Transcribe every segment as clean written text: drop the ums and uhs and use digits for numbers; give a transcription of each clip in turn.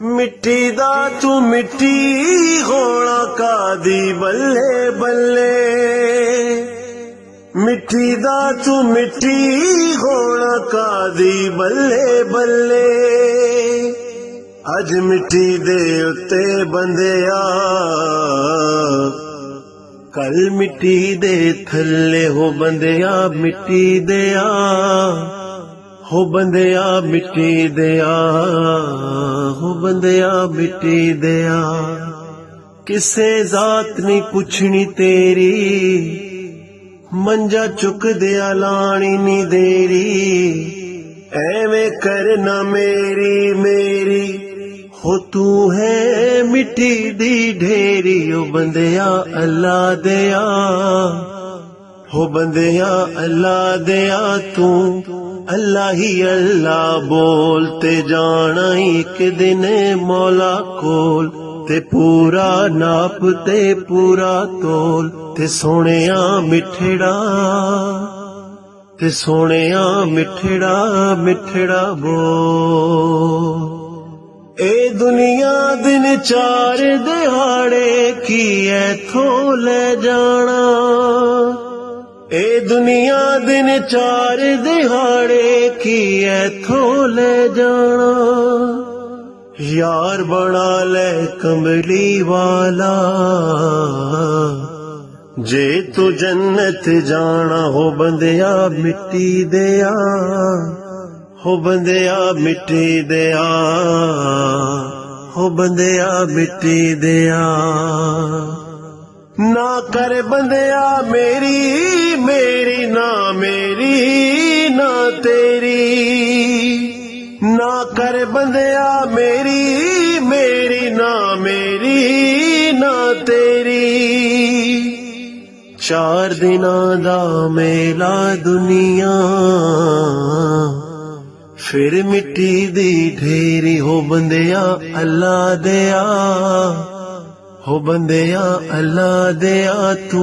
मिट्टी दा तू मिट्टी होना कादी बल्ले बल्ले, मिट्टी दा तू मिट्टी होना कादी बल्ले बल्ले। अज मिट्टी दे उत्ते बंदिया कल मिट्टी दे थल्ले हो बंदिया मिट्टी दिया हो बंदिया मिट्टी दिया हो बंदिया मिट्टी दिया। किसे जात नहीं पुछनी तेरी मंजा चुक दिया लानी नी देरी। एवें करना मेरी मेरी हो तू है मिट्टी दी ढेरी। ओ बंदिया अल्लाह दिया हो बंदिया अल्लाह दिया तू अल्लाह ही अल्लाह बोलते जाना एक दिन मौला कोल ते पूरा नाप ते पूरा तोल ते सोनिया मिठड़ा ते सोनिया मिठड़ा मिठड़ा बोल। ए दुनिया दिन चार दिहाड़े की ऐथों ले जाना। ए दुनिया दिन चार दिहाड़े की ऐथों ले जाना। यार बना ले कमली वाला जे तू जन्नत जाना। हो बंदिया मिट्टी दिया हो बंदिया मिट्टी दिया हो बंदिया मिट्टी दिया। ना कर बंदिया मेरी मेरी ना मेरी ना तेरी। ना कर बंदिया मेरी मेरी ना मेरी ना तेरी। चार दिनां दा मेला दुनिया फिर मिट्टी दी ढेरी। हो बंदिया अल्लाह दिया हो बंदिया अल्लाह दिया तू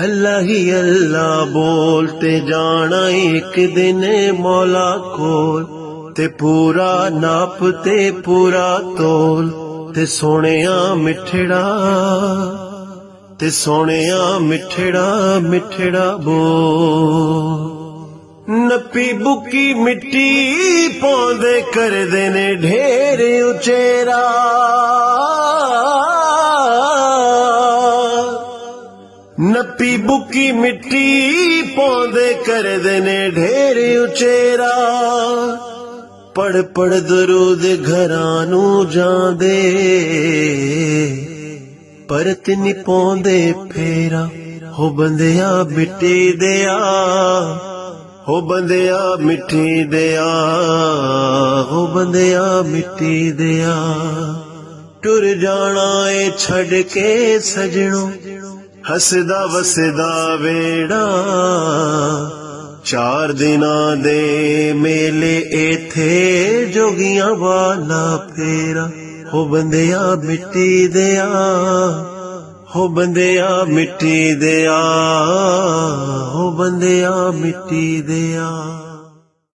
अल्लाह ही अल्लाह बोलते जाना एक दिन मौला कोल ते पूरा नाप ते पूरा तोल ते सोनिया मिठड़ा ते सोनिया मिठड़ा मिठड़ा बोल। नपी बुकी मिट्टी पौंदे कर देने ढेर उचेरा। नपी बुकी मिट्टी पौंदे कर देने ढेर उचेरा। पढ़ पढ़ दरूद घरां नू जांदे परत नी पौंदे फेरा। हो बंदिया मिट्टी दिया हो बंदिया मिट्टी दिया हो बंदिया मिट्टी दिया। टुर जाना ए छड़ के सजणों हसदा वसदा वेड़ा। चार दिनां दे मेले एथे जोगियां वाला फेरा। हो बंदिया मिट्टी दिया हो बंदिया मिट्टी दिया हो बंदिया मिट्टी दिया।